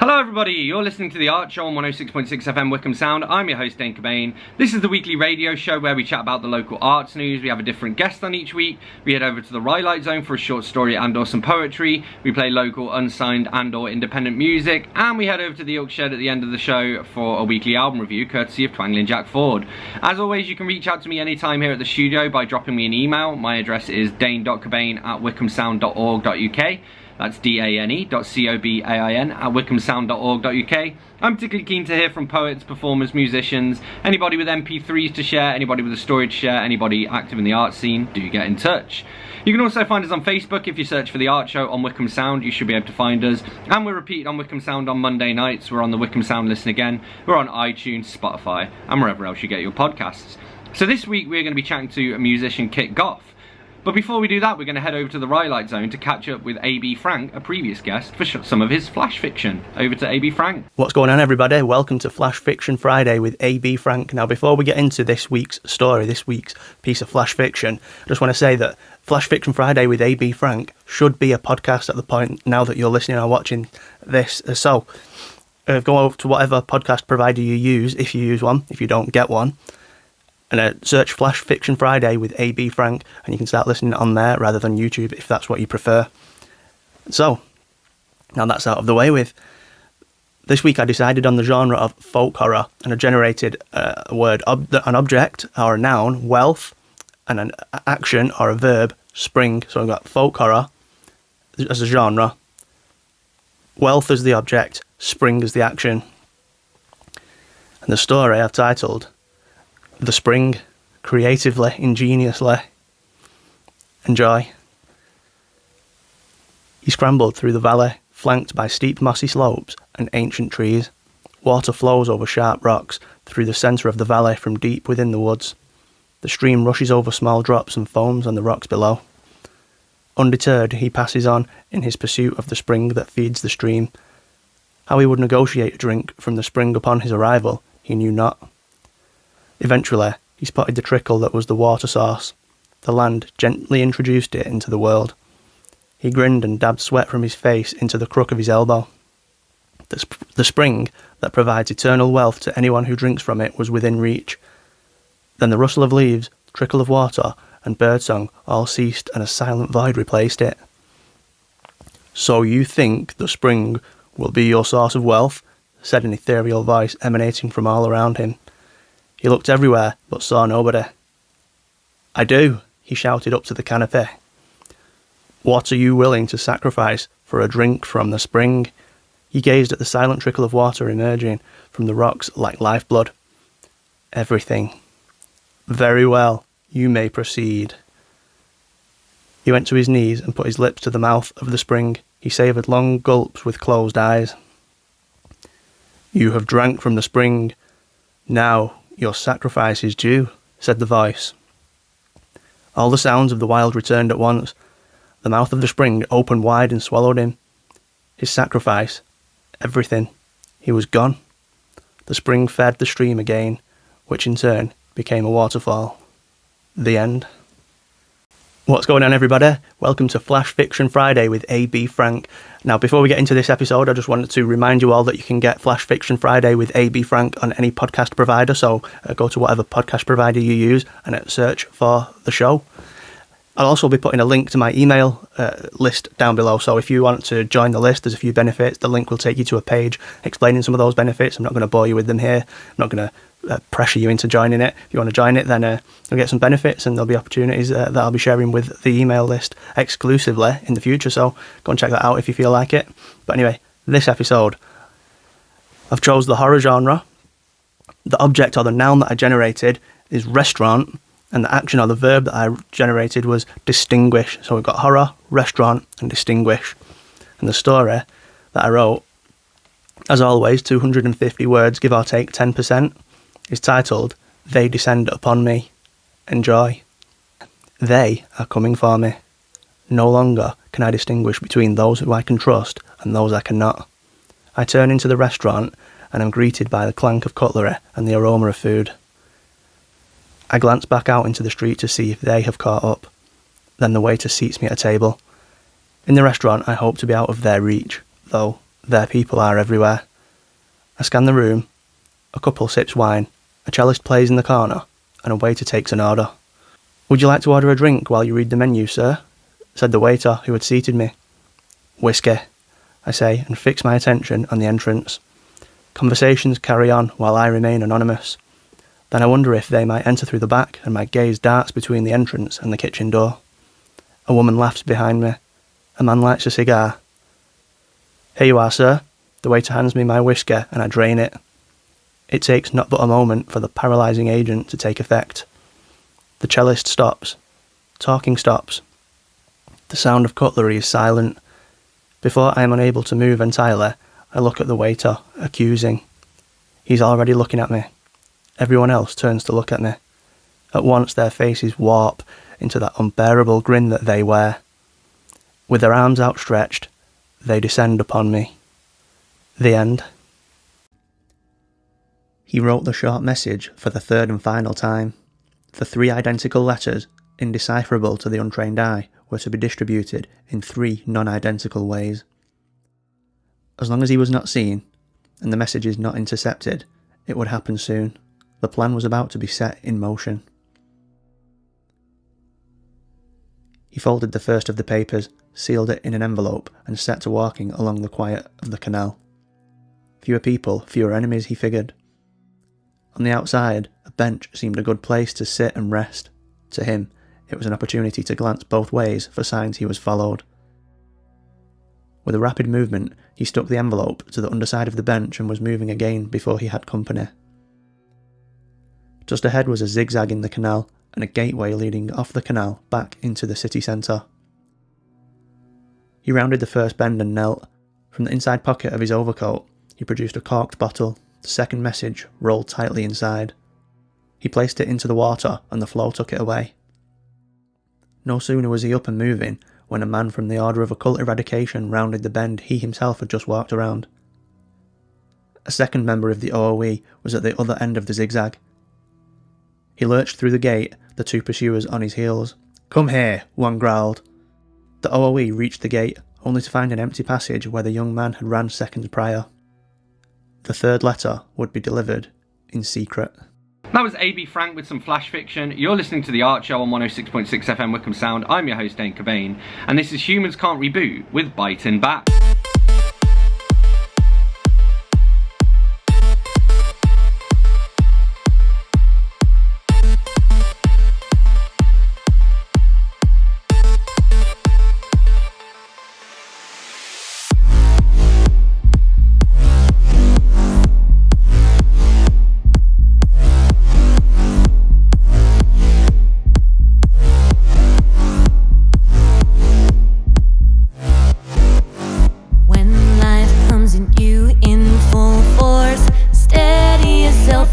Hello everybody, you're listening to The Art Show on 106.6 FM Wickham Sound. I'm your host Dane Cobain. This is the weekly radio show where we chat about the local arts news. We have a different guest on each week. We head over to the Rhyolite Zone for a short story and or some poetry. We play local, unsigned and or independent music. And we head over to the Oak Shed at the end of the show for a weekly album review courtesy of Twangling Jack Ford. As always, you can reach out to me anytime here at the studio by dropping me an email. My address is dane.cobain@wickhamsound.org.uk. That's dane.cobain at wickhamsound.org.uk. I'm particularly keen to hear from poets, performers, musicians, anybody with MP3s to share, anybody with a story to share, anybody active in the art scene. Do get in touch. You can also find us on Facebook. If you search for The Art Show on Wickham Sound, you should be able to find us. And we're repeated on Wickham Sound on Monday nights. We're on the Wickham Sound Listen Again. We're on iTunes, Spotify, and wherever else you get your podcasts. So this week we're going to be chatting to musician Kit Goff. But before we do that, we're going to head over to the Rhyolite Zone to catch up with A.B. Frank, a previous guest, for some of his flash fiction. Over to A.B. Frank. What's going on, everybody? Welcome to Flash Fiction Friday with A.B. Frank. Now, before we get into this week's story, this week's piece of flash fiction, I just want to say that Flash Fiction Friday with A.B. Frank should be a podcast at the point now that you're listening or watching this. So, go over to whatever podcast provider you use, if you use one, if you don't get one, and search Flash Fiction Friday with A.B. Frank, and you can start listening on there rather than YouTube if that's what you prefer. So, now that's out of the way with. This week I decided on the genre of folk horror, and I generated a word, an object or a noun, wealth, and an action or a verb, spring. So I've got folk horror as a genre, wealth as the object, spring as the action. And the story I've titled The Spring, creatively, ingeniously. Enjoy. He scrambled through the valley, flanked by steep mossy slopes and ancient trees. Water flows over sharp rocks through the centre of the valley from deep within the woods. The stream rushes over small drops and foams on the rocks below. Undeterred, he passes on in his pursuit of the spring that feeds the stream. How he would negotiate a drink from the spring upon his arrival, he knew not. Eventually, he spotted the trickle that was the water source. The land gently introduced it into the world. He grinned and dabbed sweat from his face into the crook of his elbow. The spring that provides eternal wealth to anyone who drinks from it was within reach. Then the rustle of leaves, trickle of water, and birdsong all ceased, and a silent void replaced it. "So you think the spring will be your source of wealth?" said an ethereal voice emanating from all around him. He looked everywhere, but saw nobody. "I do," he shouted up to the canopy. "What are you willing to sacrifice for a drink from the spring?" He gazed at the silent trickle of water emerging from the rocks like lifeblood. "Everything." "Very well, you may proceed." He went to his knees and put his lips to the mouth of the spring. He savoured long gulps with closed eyes. "You have drank from the spring. Now your sacrifice is due," said the voice. All the sounds of the wild returned at once. The mouth of the spring opened wide and swallowed him. His sacrifice, everything. He was gone. The spring fed the stream again, which in turn became a waterfall. The end. What's going on, everybody? Welcome to Flash Fiction Friday with A.B. Frank. Now, before we get into this episode, I just wanted to remind you all that you can get Flash Fiction Friday with A.B. Frank on any podcast provider, so go to whatever podcast provider you use and search for the show. I'll also be putting a link to my email list down below, so if you want to join the list, there's a few benefits. The link will take you to a page explaining some of those benefits. I'm not going to bore you with them here. I'm not going to pressure you into joining it. If you want to join it, then you'll get some benefits, and there'll be opportunities that I'll be sharing with the email list exclusively in the future, so go and check that out if you feel like it. But anyway, this episode, I've chose the horror genre. The object or the noun that I generated is restaurant, and the action or the verb that I generated was distinguish. So we've got horror, restaurant, and distinguish. And the story that I wrote, as always, 250 words, give or take 10%, is titled, They Descend Upon Me. Enjoy. They are coming for me. No longer can I distinguish between those who I can trust and those I cannot. I turn into the restaurant and am greeted by the clank of cutlery and the aroma of food. I glance back out into the street to see if they have caught up. Then the waiter seats me at a table. In the restaurant, I hope to be out of their reach, though There people are everywhere. I scan the room. A couple sips wine, a cellist plays in the corner, and a waiter takes an order. "Would you like to order a drink while you read the menu, sir?" said the waiter who had seated me. "Whiskey," I say, and fix my attention on the entrance. Conversations carry on while I remain anonymous. Then I wonder if they might enter through the back, and my gaze darts between the entrance and the kitchen door. A woman laughs behind me. A man lights a cigar. "Here you are, sir." The waiter hands me my whiskey and I drain it. It takes not but a moment for the paralysing agent to take effect. The cellist stops. Talking stops. The sound of cutlery is silent. Before I am unable to move entirely, I look at the waiter, accusing. He's already looking at me. Everyone else turns to look at me. At once their faces warp into that unbearable grin that they wear. With their arms outstretched, they descend upon me. The end. He wrote the short message for the third and final time. The 3 identical letters, indecipherable to the untrained eye, were to be distributed in 3 non-identical ways. As long as he was not seen, and the messages not intercepted, it would happen soon. The plan was about to be set in motion. He folded the first of the papers, sealed it in an envelope, and set to walking along the quiet of the canal. Fewer people, fewer enemies, he figured. On the outside, a bench seemed a good place to sit and rest. To him, it was an opportunity to glance both ways for signs he was followed. With a rapid movement, he stuck the envelope to the underside of the bench and was moving again before he had company. Just ahead was a zigzag in the canal and a gateway leading off the canal back into the city centre. He rounded the first bend and knelt. From the inside pocket of his overcoat, he produced a corked bottle. The second message rolled tightly inside. He placed it into the water and the flow took it away. No sooner was he up and moving when a man from the Order of Occult Eradication rounded the bend he himself had just walked around. A second member of the OOE was at the other end of the zigzag. He lurched through the gate, the 2 pursuers on his heels. "Come here," one growled. The OOE reached the gate, only to find an empty passage where the young man had ran seconds prior. The third letter would be delivered in secret. That was AB Frank with some flash fiction. You're listening to The Art Show on 106.6 FM Wickham Sound. I'm your host, Dane Cobain, and this is Humans Can't Reboot with Biting Back.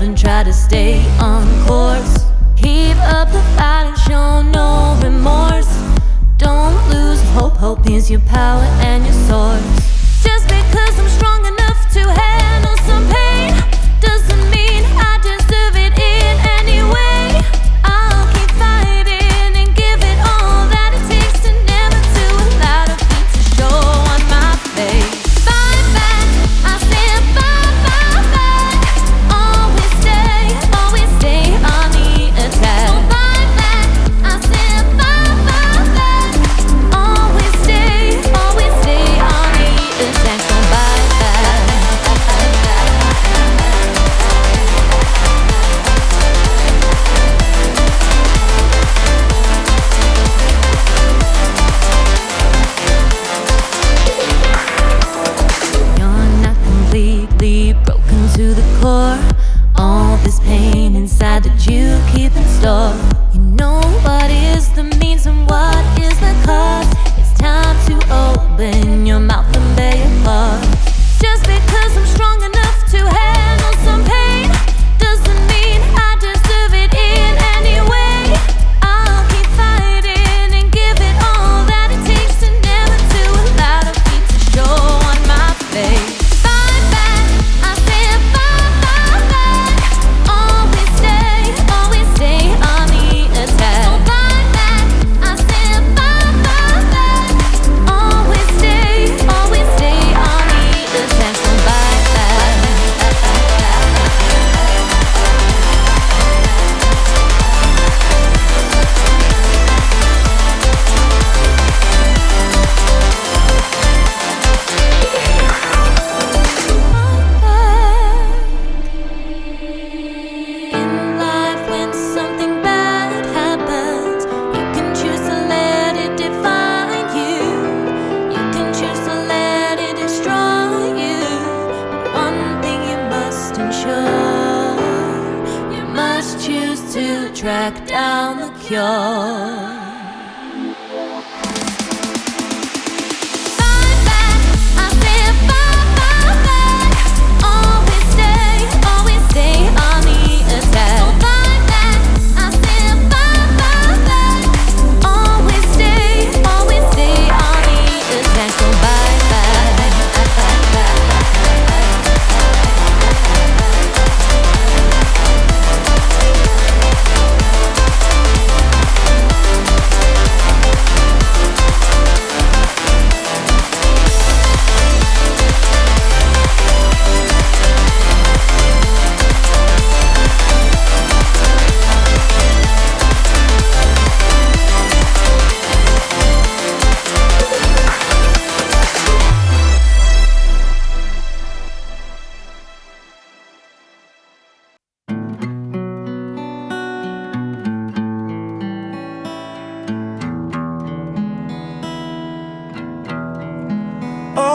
And try to stay on course. Keep up the fight and show no remorse. Don't lose hope, hope is your power and your source. Just because I'm strong enough to handle some pain doesn't mean I deserve it in any way. I'll keep fighting and give it all that it takes to never to allow defeat to show on my face. Fight back, I stand fight back. Always stay on the attack. So fight back, I stand fight back. Always stay on the attack. So fight back. You're not completely broken to the core. All this pain inside that you keep in store. You know what is the means and what is the cause. It's time to open your mouth and bear your claws. Just because I'm strong enough to handle some pain doesn't mean I deserve it in any way. I'll keep fighting and give it all that it takes to never to allow defeat to show on my face. Fight back, I stand fight back. Always stay on the track down the cure.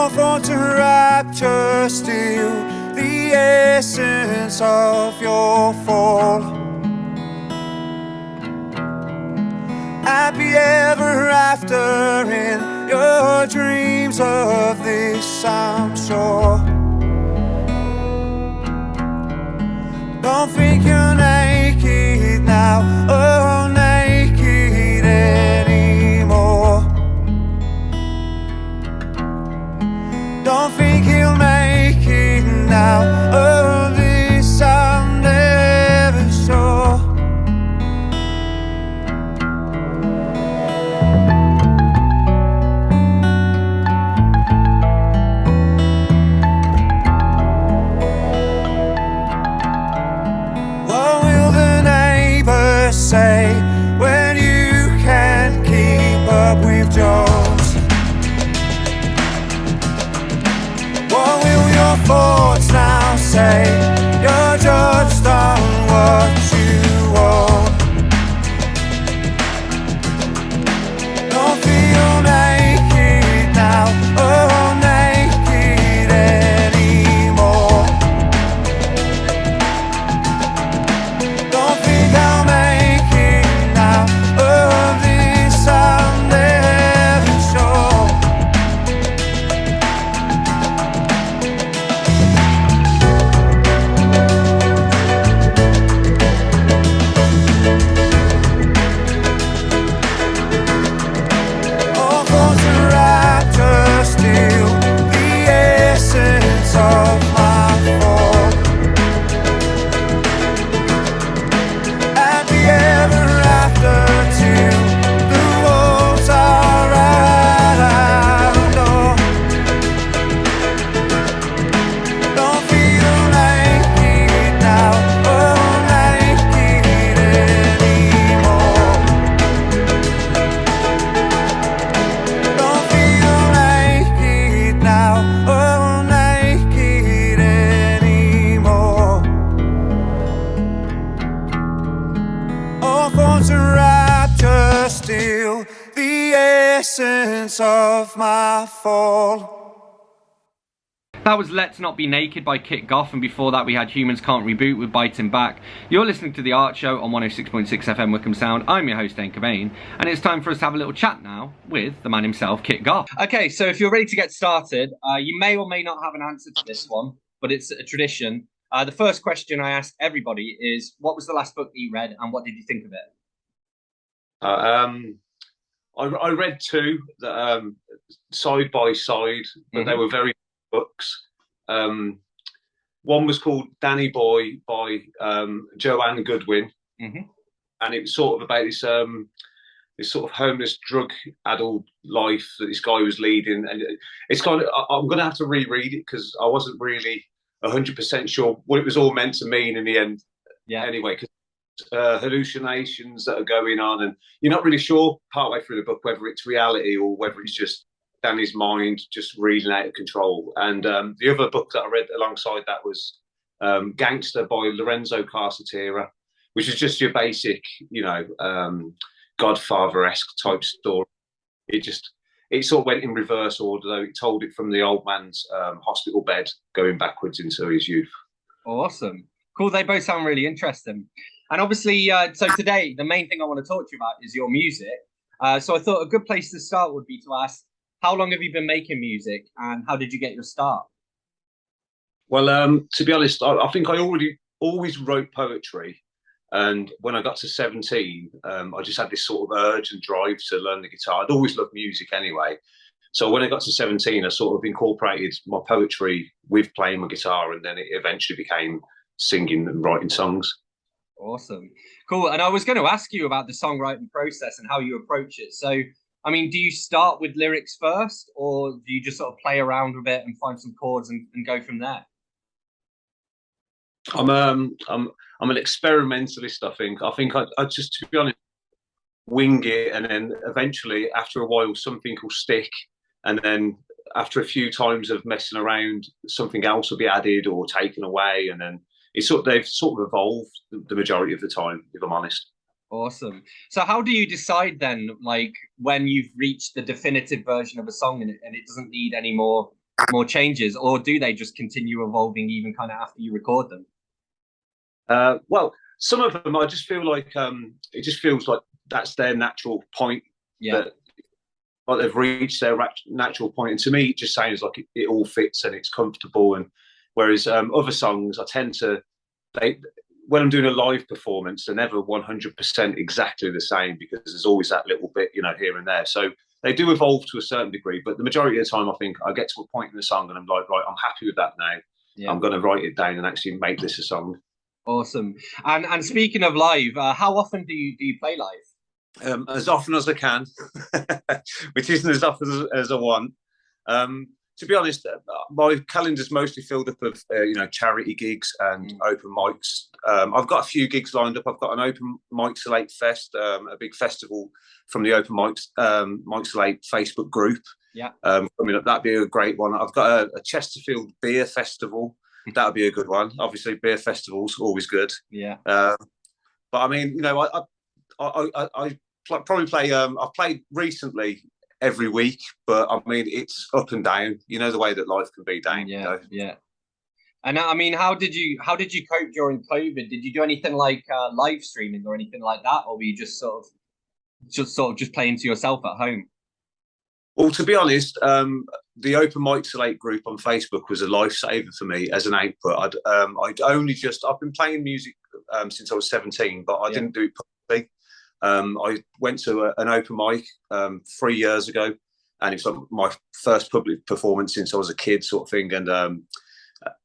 For to rapture steal the essence of your fall. Happy ever after in your dreams of this, I'm sure. Don't think you're naked now, oh naked anymore. Don't think he'll make it now. Oh, this I'm never sure. What will the neighbors say when you can't keep up with Jones? What will your thoughts now say? You're judged on what you own. Don't feel naked now, oh naked anymore. Don't think I'll make it now, oh this I'm never sure. Still the essence of my fall. That was Let's Not Be Naked by Kit Goff, and before that we had Humans Can't Reboot with Biting Back. You're listening to The Art Show on 106.6 FM Wickham Sound. I'm your host, Dane Cobain, and it's time for us to have a little chat now with the man himself, Kit Goff. Okay, so if you're ready to get started, you may or may not have an answer to this one, but it's a tradition. The first question I ask everybody is, what was the last book that you read, and what did you think of it? I read two that side by side, but they were very good books. One was called Danny Boy by Joanne Goodwin, and it was sort of about this sort of homeless drug addled life that this guy was leading, and it's kind of, I'm going to have to reread it because I wasn't really 100% sure what it was all meant to mean in the end. Yeah. Anyway, because hallucinations that are going on, and you're not really sure partway through the book whether it's reality or whether it's just Danny's mind just reeling out of control. And the other book that I read alongside that was Gangster by Lorenzo Carcetera, which is just your basic, Godfather-esque type story. It sort of went in reverse order, though. It told it from the old man's hospital bed going backwards into his youth. Awesome. Cool. They both sound really interesting. And obviously, so today, the main thing I want to talk to you about is your music. So I thought a good place to start would be to ask, how long have you been making music and how did you get your start? Well, to be honest, I think I always wrote poetry. And when I got to 17, I just had this sort of urge and drive to learn the guitar. I'd always loved music anyway. So when I got to 17, I sort of incorporated my poetry with playing my guitar, and then it eventually became singing and writing songs. Awesome. Cool. And I was going to ask you about the songwriting process and how you approach it. So, I mean, do you start with lyrics first, or do you just sort of play around with it and find some chords and go from there? I'm an experimentalist. I just, to be honest, wing it, and then eventually, after a while, something will stick, and then after a few times of messing around, something else will be added or taken away, and then they've sort of evolved the majority of the time, if I'm honest. Awesome. So how do you decide then, like when you've reached the definitive version of a song and it doesn't need any more changes, or do they just continue evolving even kind of after you record them? Well, some of them I just feel like it just feels like that's their natural point. Yeah. That like they've reached their natural point, and to me, it just sounds like it all fits and it's comfortable. And whereas other songs, I tend to when I'm doing a live performance, they're never 100% exactly the same because there's always that little bit, here and there. So they do evolve to a certain degree, but the majority of the time, I think I get to a point in the song and I'm like, right, I'm happy with that now. Yeah. I'm going to write it down and actually make this a song. Awesome. And speaking of live, how often do you play live? As often as I can, which isn't as often as I want. To be honest, my calendar's mostly filled up of charity gigs and open mics. I've got a few gigs lined up. I've got an open mics late fest, a big festival from the open mics late Facebook group. Yeah. That'd be a great one. I've got a Chesterfield beer festival. That'd be a good one. Obviously, beer festivals always good. Yeah. But I mean, I probably play. I've played recently every week, but I mean, it's up and down. You know the way that life can be, Dane. Yeah, yeah. And I mean, how did you cope during COVID? Did you do anything like live streaming or anything like that, or were you just sort of playing to yourself at home? Well, to be honest, the Open Mics Late group on Facebook was a lifesaver for me as an output. I've been playing music since I was 17, but I didn't do it publicly. I went to an open mic 3 years ago, and it's like my first public performance since I was a kid, sort of thing.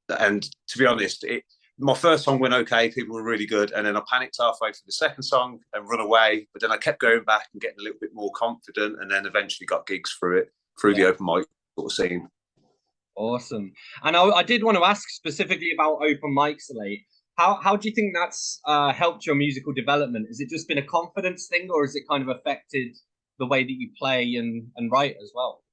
And to be honest, my first song went okay, people were really good, and then I panicked halfway through the second song and run away. But then I kept going back and getting a little bit more confident, and then eventually got gigs through the open mic sort of scene. Awesome. And I did want to ask specifically about open mics late. How do you think that's helped your musical development? Has it just been a confidence thing, or has it kind of affected the way that you play and write as well?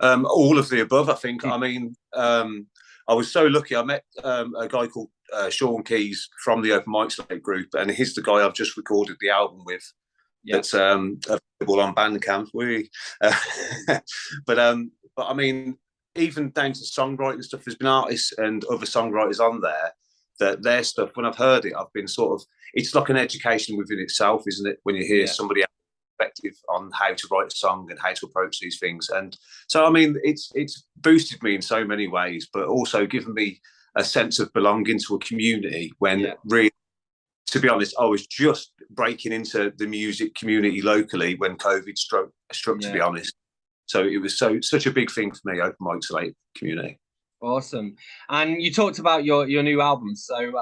All of the above, I think. I mean, I was so lucky. I met a guy called Sean Keys from the Open Mics Late group, and he's the guy I've just recorded the album with. Yep. That's available on Bandcamp. But I mean, even down to songwriting stuff, there's been artists and other songwriters on there that their stuff, when I've heard it, I've been sort of, it's like an education within itself, isn't it? When you hear somebody else's perspective on how to write a song and how to approach these things. And so, I mean, it's boosted me in so many ways, but also given me a sense of belonging to a community when really, to be honest, I was just breaking into the music community locally when COVID struck, to be honest. So it was such a big thing for me, Open Mics Late community. Awesome. And you talked about your new album. So,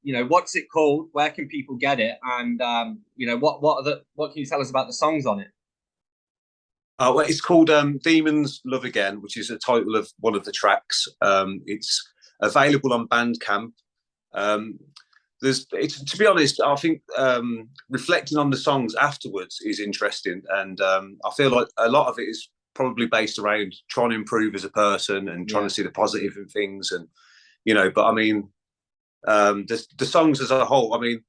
what's it called? Where can people get it? And, what can you tell us about the songs on it? Well, it's called Demons Love Again, which is the title of one of the tracks. It's available on Bandcamp. To be honest, I think reflecting on the songs afterwards is interesting. And I feel like a lot of it is probably based around trying to improve as a person and trying to see the positive in things. And, but I mean, the songs as a whole, I mean,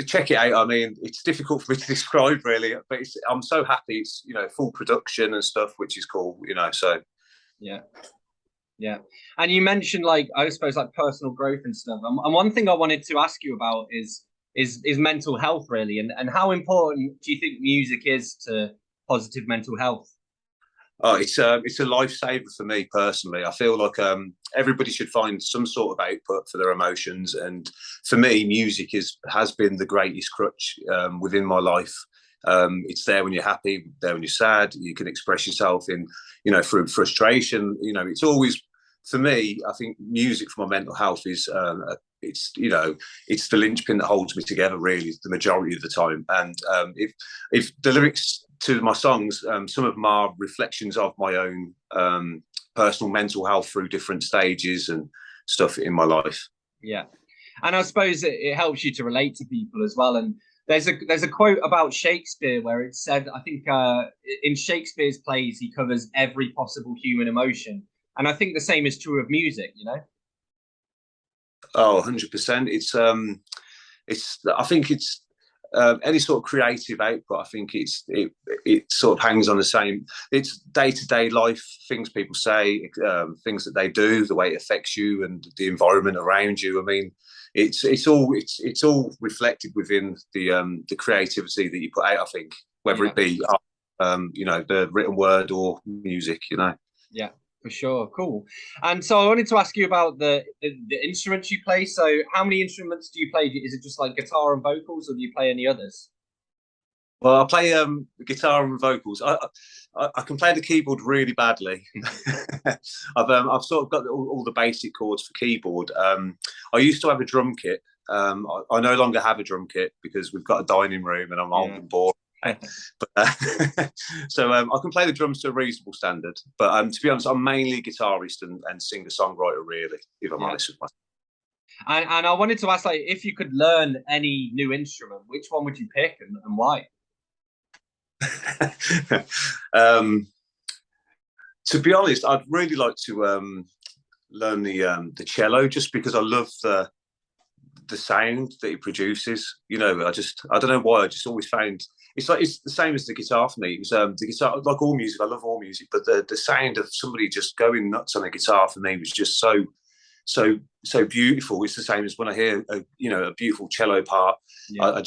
check it out. I mean, it's difficult for me to describe really, but I'm so happy it's, full production and stuff, which is cool, so. Yeah. Yeah. And you mentioned like I suppose like personal growth and stuff. And one thing I wanted to ask you about is mental health really, and how important do you think music is to positive mental health? Oh, it's a lifesaver for me personally. I feel like everybody should find some sort of output for their emotions, and for me, music has been the greatest crutch within my life. It's there when you're happy, there when you're sad. You can express yourself in, through frustration. It's always, for me, I think music for my mental health is it's the linchpin that holds me together really the majority of the time. And if the lyrics to my songs, some of them are reflections of my own personal mental health through different stages and stuff in my life. Yeah, and I suppose it helps you to relate to people as well. And there's a quote about Shakespeare where it said, I think in Shakespeare's plays he covers every possible human emotion, and I think the same is true of music. Oh, 100%. I think it's any sort of creative output. I think it sort of hangs on the same. It's day-to-day life things people say, things that they do, the way it affects you, and the environment around you. I mean, it's all reflected within the creativity that you put out. I think whether it be the written word or music. Yeah. For sure, cool. And so I wanted to ask you about the instruments you play. So how many instruments do you play? Is it just like guitar and vocals, or do you play any others? Well, I play guitar and vocals. I can play the keyboard really badly. I've sort of got all the basic chords for keyboard. I used to have a drum kit. I no longer have a drum kit because we've got a dining room and I'm old and bored. So I can play the drums to a reasonable standard, but to be honest, I'm mainly guitarist and singer-songwriter really, if I'm honest with myself. And I wanted to ask, like, if you could learn any new instrument, which one would you pick and why? To be honest, I'd really like to learn the cello, just because I love the sound that it produces. I don't know why, I just always found it's the same as the guitar for me. It was the guitar, like all music, I love all music, but the sound of somebody just going nuts on a guitar for me was just so beautiful. It's the same as when I hear a beautiful cello part. Yeah.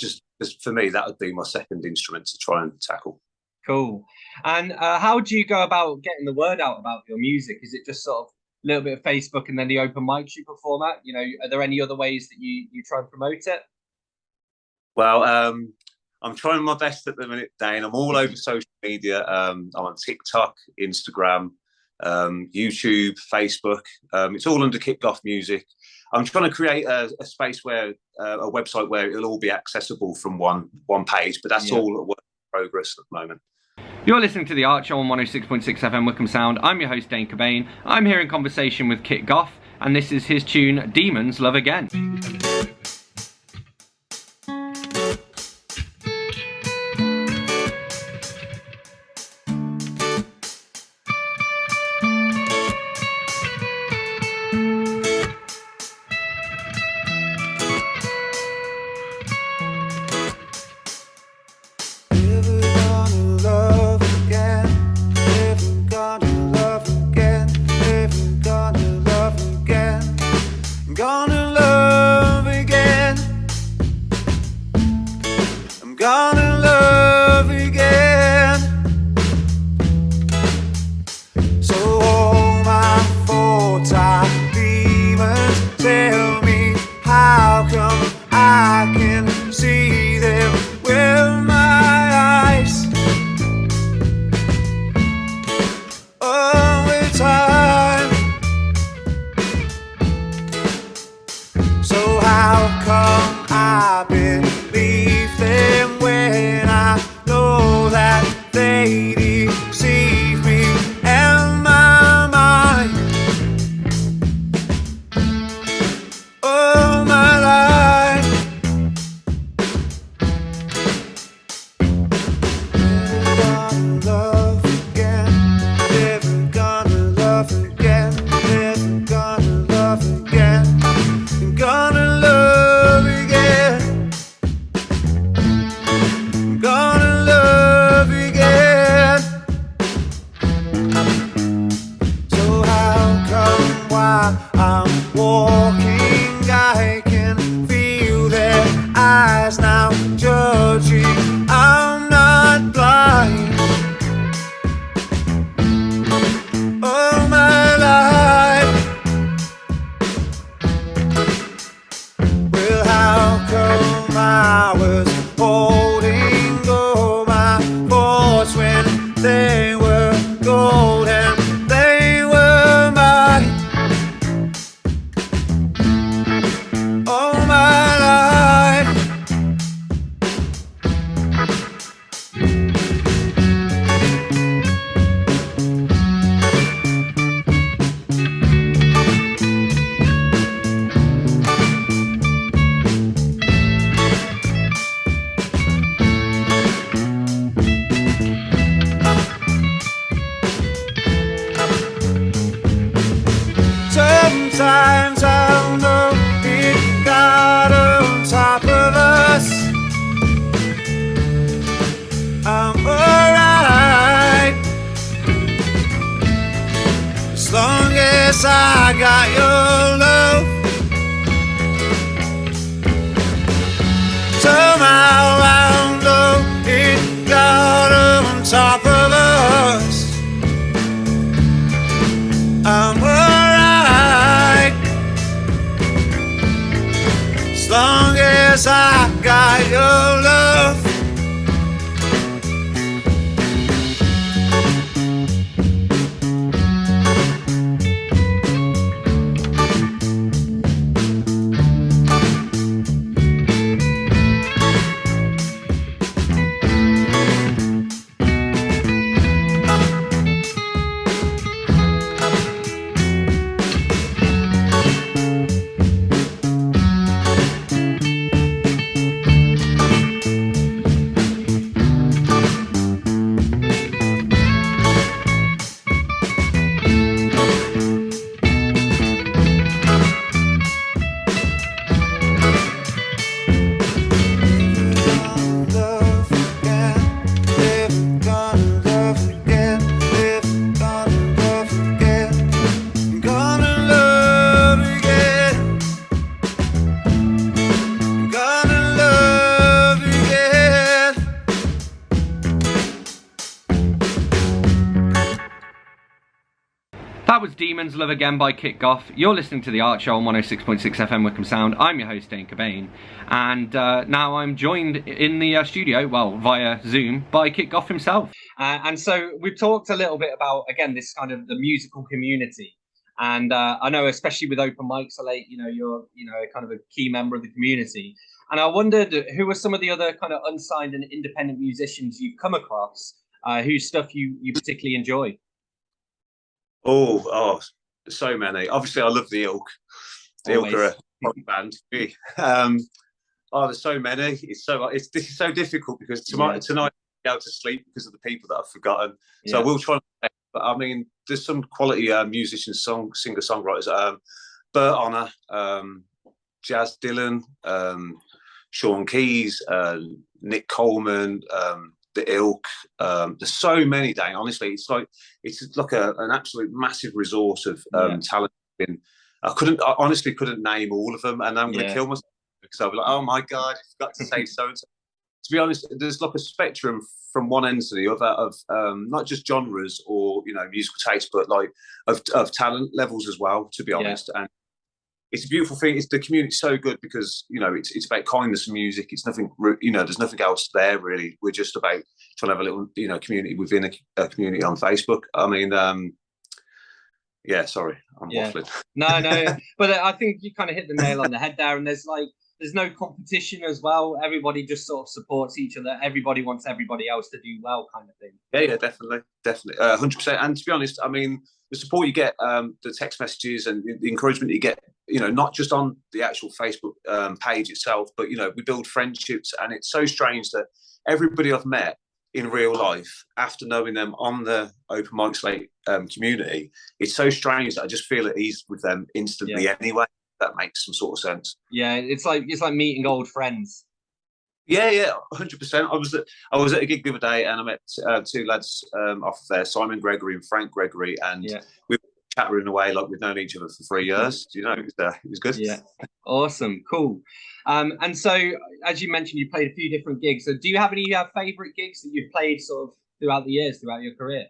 For me, that would be my second instrument to try and tackle. Cool. And how do you go about getting the word out about your music? Is it just sort of a little bit of Facebook and then the open mics you perform at? Are there any other ways that you try and promote it? Well, I'm trying my best at the minute, Dane. I'm all over social media. I'm on TikTok, Instagram, YouTube, Facebook. It's all under Kit Goff Music. I'm trying to create a space where a website where it'll all be accessible from one page, but that's all a work in progress at the moment. You're listening to The Archer on 106.6 FM Wickham Sound. I'm your host, Dane Cobain. I'm here in conversation with Kit Goff, and this is his tune, Demons Love Again. Gonna love again. So all my four-time demons tell me, how come I can see them with my eyes all the time? So how come I believe them when I know that they deceive me and my mind all my life? Never gonna love again, never gonna love again, never gonna love again, gonna love again. Sometimes I know it got on top of us. I'm alright as long as I got your love. Somehow I know it got on top of us. I'm alright as long as I got your love. That was Demons Love Again by Kit Goff. You're listening to The Art Show on 106.6 FM Wickham Sound. I'm your host, Dane Cobain. And now I'm joined in the studio, well, via Zoom, by Kit Goff himself. And so we've talked a little bit about, again, this kind of the musical community. And I know, especially with Open Mics Late, you're, kind of a key member of the community. And I wondered who are some of the other kind of unsigned and independent musicians you've come across whose stuff you particularly enjoy? Oh, so many. Obviously, I love the Ilk. The Ilk are a rock band. There's so many. It's so difficult because tonight I'll be able to sleep because of the people that I've forgotten. So I will try. But I mean, there's some quality musicians, singer songwriters. Bert Honor, Jazz Dillon, Sean Keys, Nick Coleman. The Ilk. There's so many, Dane. Honestly, it's like an absolute massive resource of talent. I honestly couldn't name all of them, and I'm going to kill myself because I'll be like, oh my god, I forgot to say so and so. To be honest, there's like a spectrum from one end to the other of not just genres or musical taste, but like of talent levels as well. To be honest, and it's a beautiful thing. It's the community's so good because it's about kindness and music. It's nothing, there's nothing else there really. We're just about trying to have a little community within a community on Facebook. I mean, sorry, I'm waffling. No, but I think you kind of hit the nail on the head there. And there's no competition as well. Everybody just sort of supports each other. Everybody wants everybody else to do well, kind of thing. Yeah, definitely, 100%. And to be honest, I mean, the support you get, the text messages and the encouragement you get, not just on the actual Facebook page itself, but we build friendships, and it's so strange that everybody I've met in real life, after knowing them on the Open Mics Late community, it's so strange that I just feel at ease with them instantly anyway. That makes some sort of sense. Yeah, it's like meeting old friends. Yeah, 100%. I was at a gig the other day, and I met two lads off there, Simon Gregory and Frank Gregory, and we were chattering away like we'd known each other for 3 years. It was good. Yeah, awesome, cool. And so, as you mentioned, you played a few different gigs. So, do you have any favourite gigs that you've played sort of throughout the years, throughout your career?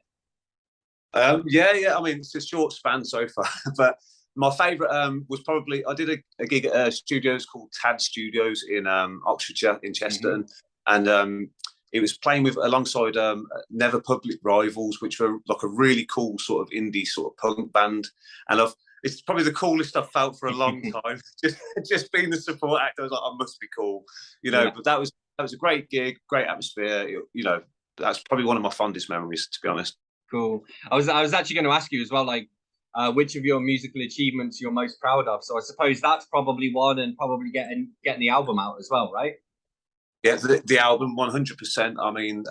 Yeah. I mean, it's a short span so far, but my favourite was probably I did a gig at studios called Tad Studios in Oxfordshire in Chester, and it was playing alongside Never Public Rivals, which were like a really cool sort of indie sort of punk band, and it's probably the coolest I've felt for a long time. just being the support act, I was like, I must be cool, But that was a great gig, great atmosphere. That's probably one of my fondest memories, to be honest. Cool. I was actually going to ask you as well, like, which of your musical achievements you're most proud of? So I suppose that's probably one, and probably getting the album out as well, right? Yeah, the album, 100%. I mean,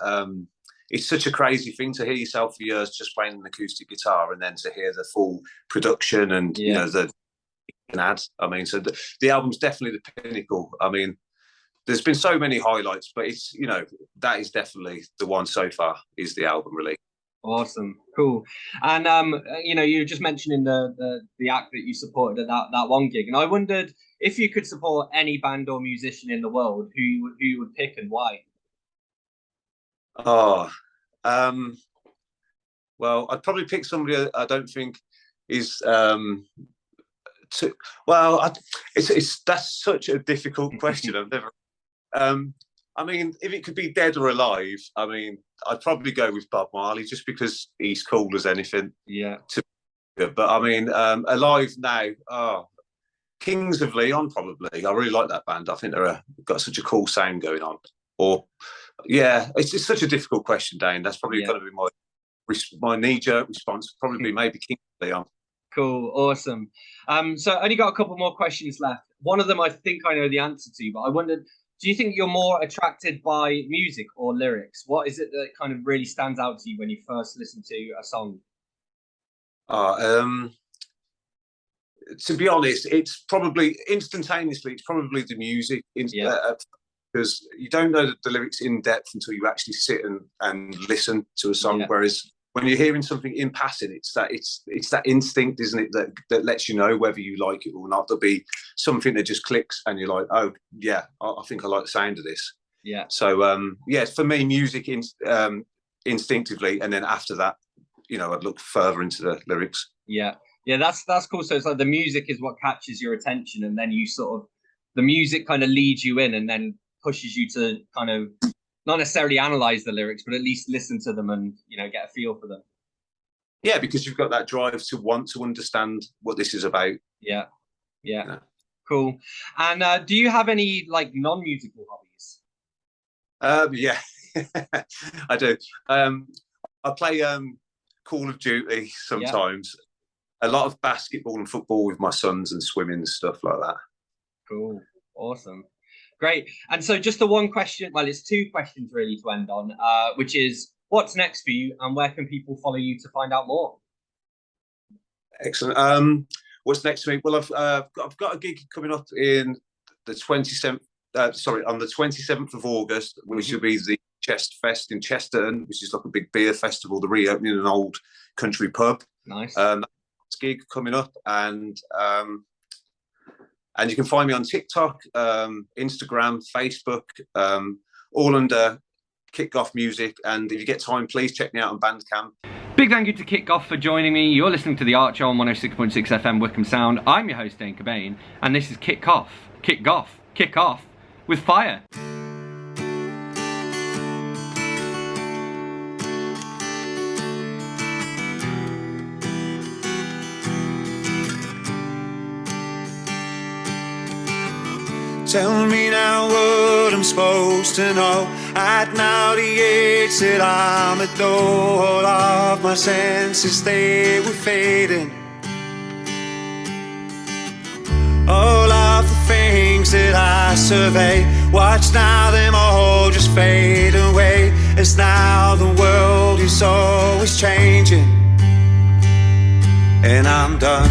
it's such a crazy thing to hear yourself for years just playing an acoustic guitar, and then to hear the full production and the can add. I mean, so the album's definitely the pinnacle. I mean, there's been so many highlights, but it's, you know, that is definitely the one so far, is the album release. Awesome, cool. And you know, you were just mentioning the act that you supported at that one gig, and I wondered if you could support any band or musician in the world, who you would pick and why. Oh, well, I'd probably pick somebody I don't think is that's such a difficult question. I've never. I mean, if it could be dead or alive, I mean, I'd probably go with Bob Marley, just because he's cool as anything. Yeah. But I mean, alive now, Kings of Leon, probably. I really like that band. I think they're got such a cool sound going on. Or, yeah, it's such a difficult question, Dane. That's probably going to be my knee-jerk response. Probably maybe Kings of Leon. Cool, awesome. So I only got a couple more questions left. One of them I think I know the answer to, but I wondered, do you think you're more attracted by music or lyrics? What is it that kind of really stands out to you when you first listen to a song? To be honest, it's probably instantaneously, it's probably the music. Because you don't know the lyrics in depth until you actually sit and listen to a song. Whereas when you're hearing something in passing, it's that instinct, isn't it, that lets you know whether you like it or not. There'll be something that just clicks, and you're like, oh yeah, I think I like the sound of this. Yeah. So for me, music instinctively, and then after that, you know, I'd look further into the lyrics. Yeah, that's cool. So it's like the music is what catches your attention, and then you the music kind of leads you in, and then pushes you to kind of not necessarily analyze the lyrics, but at least listen to them and, you know, get a feel for them. Yeah, because you've got that drive to want to understand what this is about. Yeah. Cool. And do you have any like non-musical hobbies? Yeah, I do. I play Call of Duty sometimes. A lot of basketball and football with my sons, and swimming and stuff like that. Cool. Awesome. Great. And so just the one question, well, it's two questions really to end on, which is, what's next for you and where can people follow you to find out more? Excellent. What's next for me? Well, I've got a gig coming up in the 27th, on the 27th of August, which will be the Chest Fest in Chesterton, which is like a big beer festival, the reopening an old country pub. Nice. Gig coming up, and you can find me on TikTok, Instagram, Facebook, all under Kit Goff Music. And if you get time, please check me out on Bandcamp. Big thank you to Kit Goff for joining me. You're listening to The Archer on 106.6 FM Wickham Sound. I'm your host, Dane Cobain, and this is Kit Goff. Kick off with fire. Tell me now what I'm supposed to know. At now the age that I'm at, though all of my senses, they were fading. All of the things that I survey, watch now them all just fade away, as now the world is always changing, and I'm done.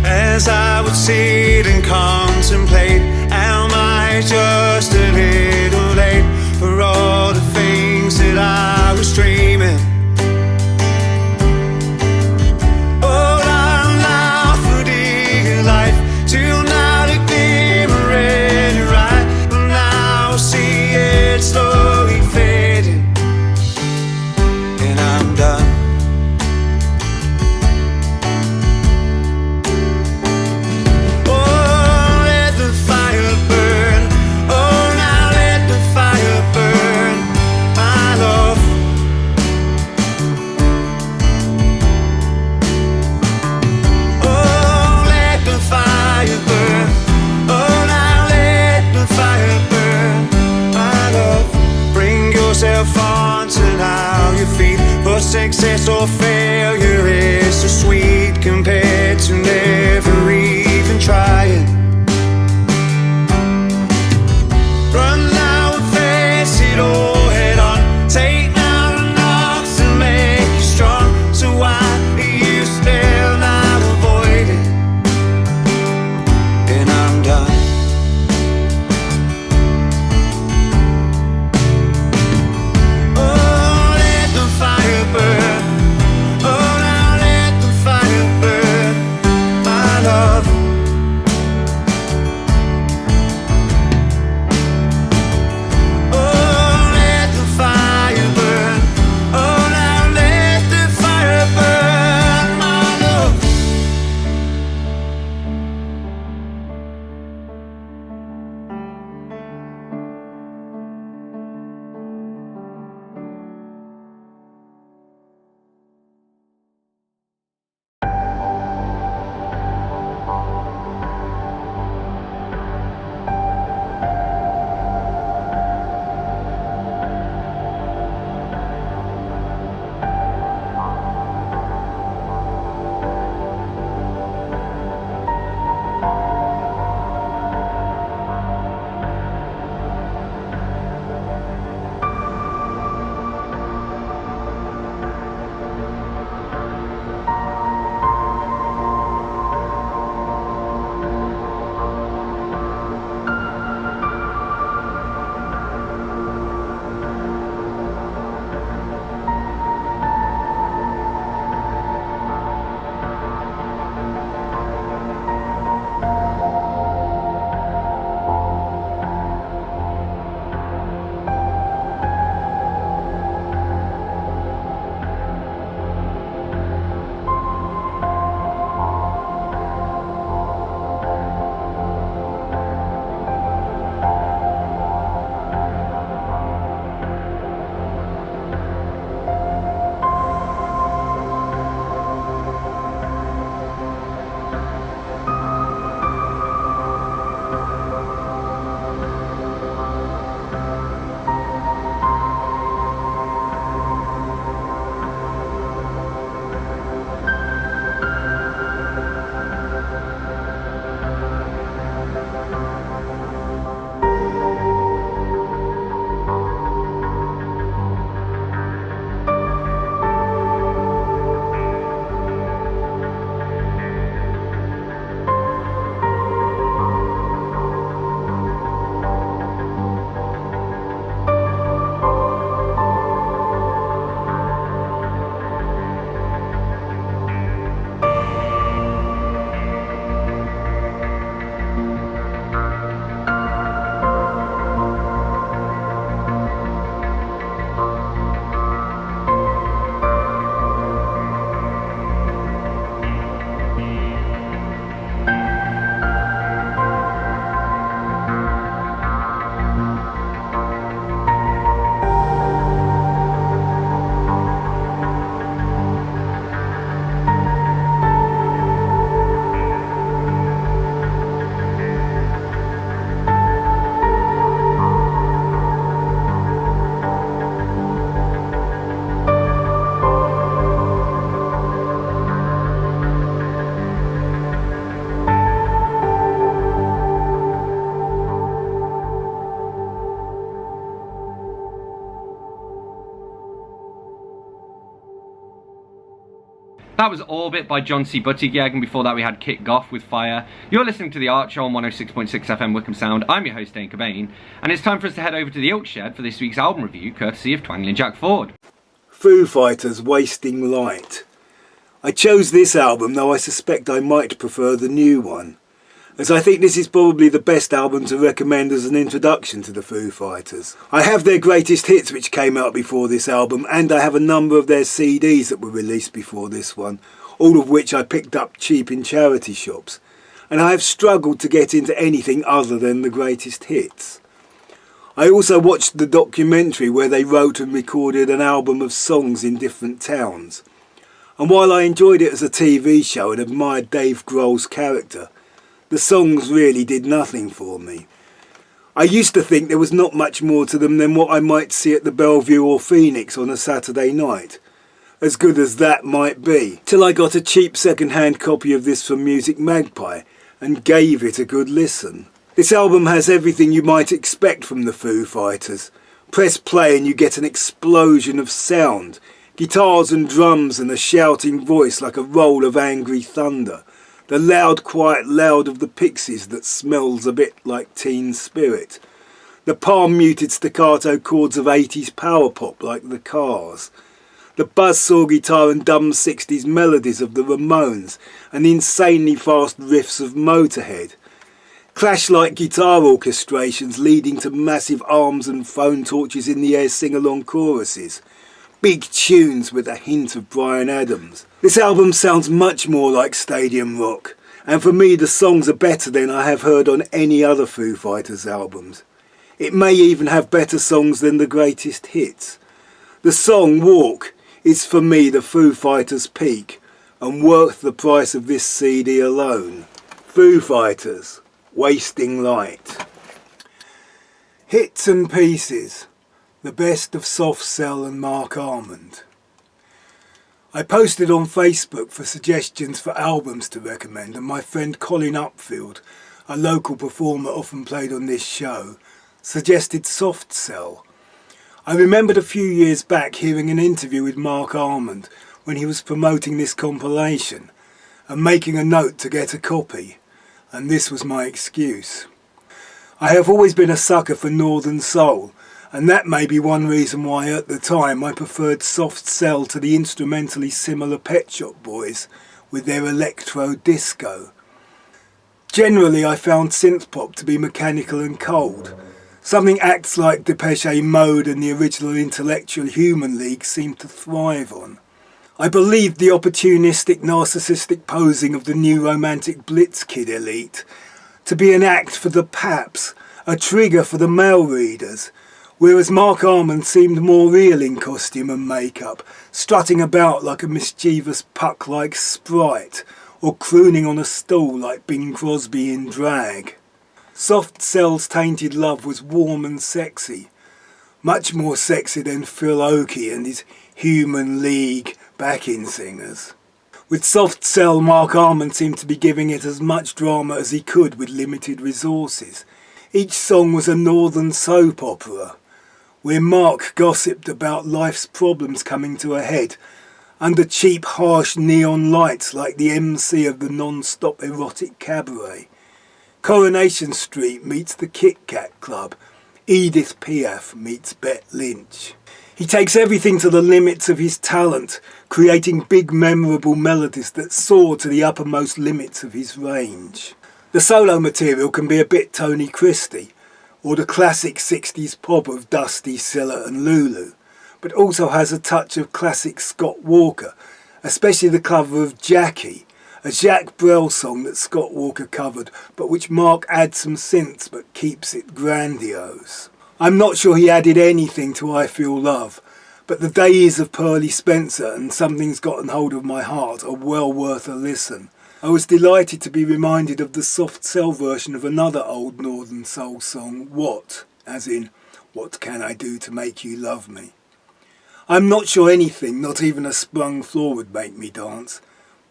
As I would sit and contemplate, am I just a little late for all the things that I was dreaming? Oh, I'm now for dear life, till now the glimmer and right, and now I see it slowly fading, and I'm done. That was Orbit by John C. Buttigieg, and before that we had Kit Goff with Fire. You're listening to The Art Show on 106.6 FM Wickham Sound. I'm your host, Dane Cobain, and it's time for us to head over to the Oak Shed for this week's album review, courtesy of Twangling Jack Ford. Foo Fighters' Wasting Light. I chose this album, though I suspect I might prefer the new one, as I think this is probably the best album to recommend as an introduction to the Foo Fighters. I have their greatest hits which came out before this album, and I have a number of their CDs that were released before this one, all of which I picked up cheap in charity shops, and I have struggled to get into anything other than the greatest hits. I also watched the documentary where they wrote and recorded an album of songs in different towns, and while I enjoyed it as a TV show and admired Dave Grohl's character, the songs really did nothing for me. I used to think there was not much more to them than what I might see at the Bellevue or Phoenix on a Saturday night, as good as that might be, till I got a cheap second-hand copy of this from Music Magpie and gave it a good listen. This album has everything you might expect from the Foo Fighters. Press play and you get an explosion of sound, guitars and drums and a shouting voice like a roll of angry thunder. The loud, quiet loud of the Pixies that smells a bit like Teen Spirit. The palm-muted staccato chords of 80s power pop like the Cars. The buzzsaw guitar and dumb 60s melodies of the Ramones and the insanely fast riffs of Motorhead. Clash-like guitar orchestrations leading to massive arms and phone torches in the air sing-along choruses. Big tunes with a hint of Bryan Adams. This album sounds much more like stadium rock, and for me the songs are better than I have heard on any other Foo Fighters albums. It may even have better songs than the greatest hits. The song Walk is for me the Foo Fighters' peak, and worth the price of this CD alone. Foo Fighters, Wasting Light. Hits and Pieces. The best of Soft Cell and Mark Almond. I posted on Facebook for suggestions for albums to recommend, and my friend Colin Upfield, a local performer often played on this show, suggested Soft Cell. I remembered a few years back hearing an interview with Mark Almond when he was promoting this compilation and making a note to get a copy, and this was my excuse. I have always been a sucker for Northern Soul, and that may be one reason why at the time I preferred Soft Cell to the instrumentally similar Pet Shop Boys with their electro disco. Generally I found synthpop to be mechanical and cold. Something acts like Depeche Mode and the original Intellectual Human League seemed to thrive on. I believed the opportunistic narcissistic posing of the new romantic Blitzkid elite to be an act for the paps, a trigger for the male readers, whereas Mark Almond seemed more real in costume and makeup, strutting about like a mischievous puck-like sprite, or crooning on a stool like Bing Crosby in drag. Soft Cell's Tainted Love was warm and sexy, much more sexy than Phil Oakey and his Human League backing singers. With Soft Cell, Mark Almond seemed to be giving it as much drama as he could with limited resources. Each song was a northern soap opera, where Mark gossiped about life's problems coming to a head under cheap, harsh neon lights like the MC of the non-stop erotic cabaret. Coronation Street meets the Kit Kat Club. Edith Piaf meets Bette Lynch. He takes everything to the limits of his talent, creating big, memorable melodies that soar to the uppermost limits of his range. The solo material can be a bit Tony Christie, or the classic 60s pop of Dusty, Scylla and Lulu, but also has a touch of classic Scott Walker, especially the cover of Jackie, a Jacques Brel song that Scott Walker covered, but which Mark adds some synths but keeps it grandiose. I'm not sure he added anything to I Feel Love, but the days of Pearly Spencer and Something's Gotten Hold of My Heart are well worth a listen. I was delighted to be reminded of the Soft Cell version of another old Northern Soul song, What, as in, What Can I Do to Make You Love Me? I'm not sure anything, not even a sprung floor, would make me dance,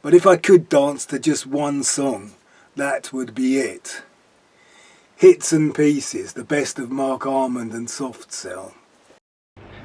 but if I could dance to just one song, that would be it. Hits and Pieces, the best of Mark Almond and Soft Cell.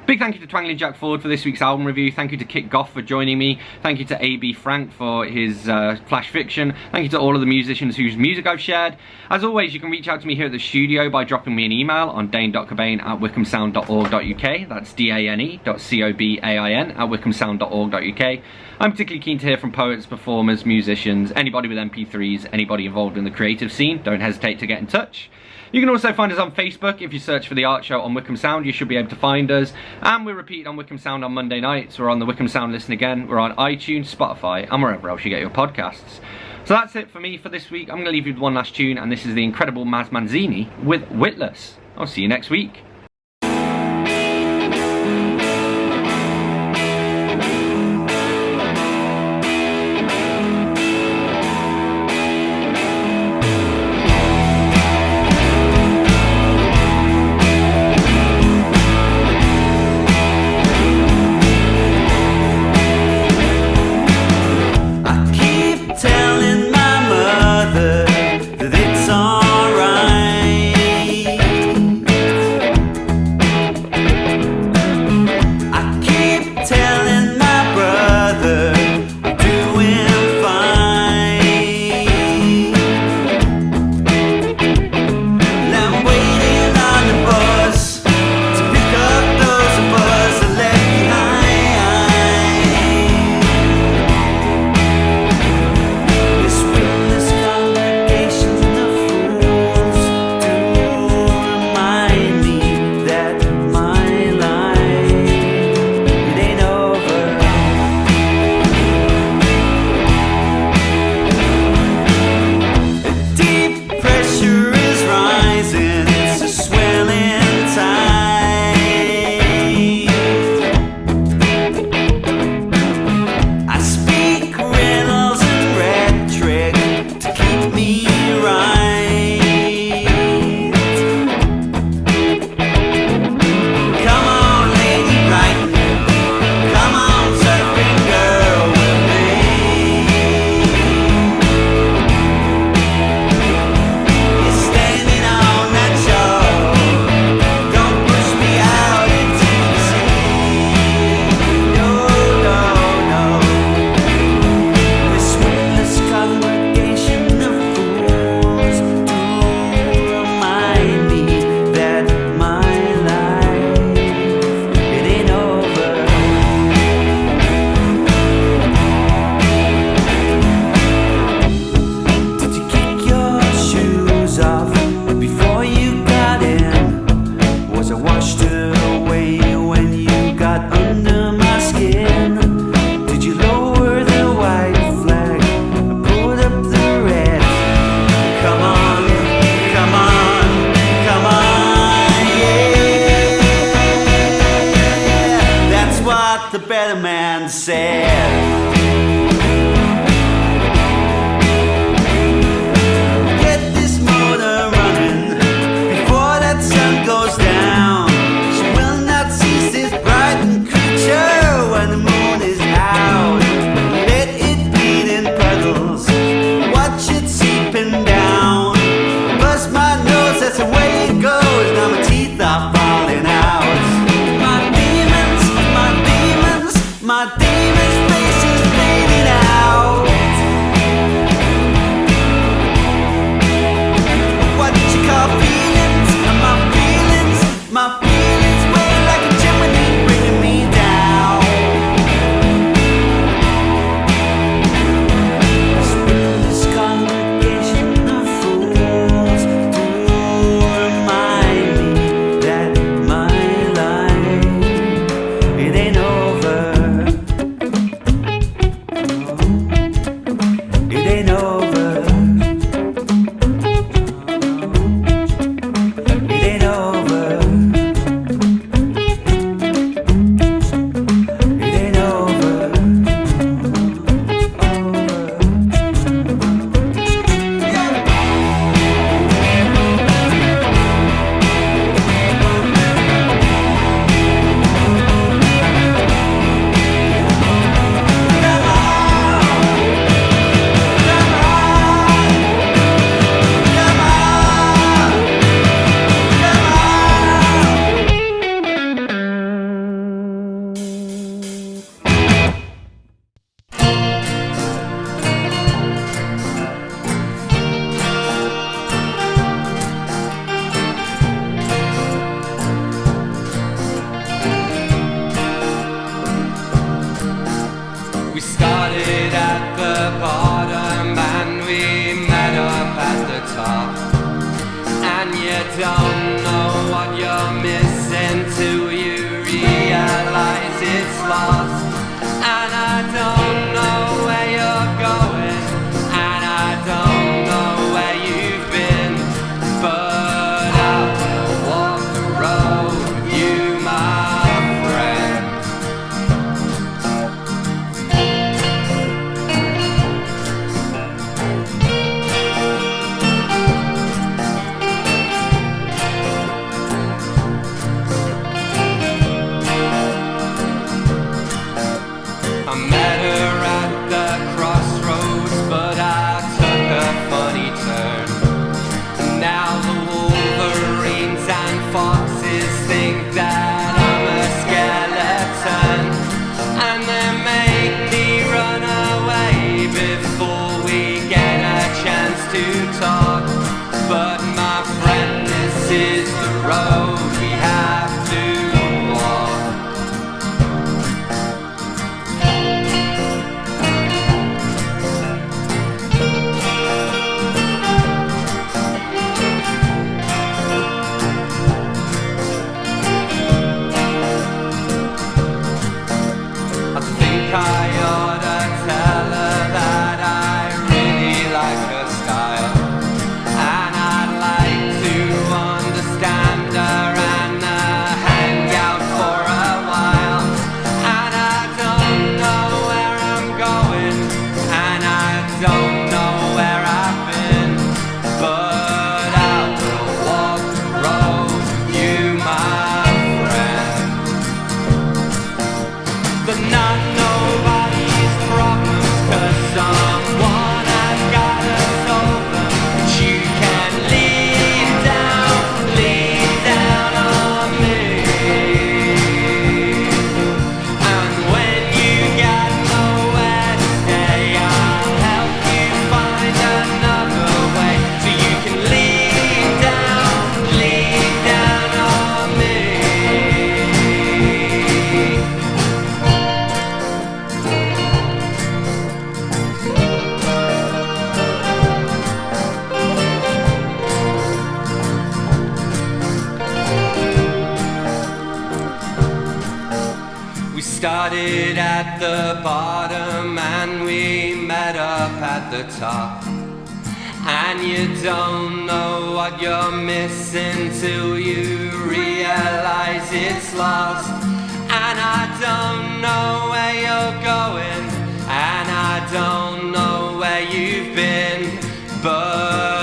Big thank you to Twangling Jack Ford for this week's album review. Thank you to Kit Goff for joining me. Thank you to A.B. Frank for his Flash Fiction. Thank you to all of the musicians whose music I've shared. As always, you can reach out to me here at the studio by dropping me an email on dane.cobain@wickhamsound.org.uk. That's dane.cobain@wickhamsound.org.uk. I'm particularly keen to hear from poets, performers, musicians, anybody with MP3s, anybody involved in the creative scene. Don't hesitate to get in touch. You can also find us on Facebook. If you search for The Art Show on Wickham Sound, you should be able to find us. And we're repeated on Wickham Sound on Monday nights. We're on the Wickham Sound Listen Again. We're on iTunes, Spotify, and wherever else you get your podcasts. So that's it for me for this week. I'm going to leave you with one last tune, and this is the incredible Maz Manzini with Witless. I'll see you next week. don't know what you're missing till you realize it's lost. And I don't know where you're going, and I don't know where you've been, but I will walk the road with you, my friend. I met her at the crossroads, but I took a funny turn. Now the wolverines and foxes think that I'm a skeleton, and they make me run away before we get a chance to talk. But my friend, this is the road we have to walk. I think I ought to tell her that I really like her style, and I'd like to understand her and hang out for a while. And I don't know where I'm going, and I don't know where I've been, but I will walk the road with you, my friend. They're not nobody's problems, 'cause someone has gotta solve them. But you can lean down on me. And when you got nowhere to stay, I'll help you find another way. So you can lean down on me. We started at the bottom and we met up at the top. And you don't know what you're missing till you realize it's lost. And I don't know where you're going, and I don't know where you've been, but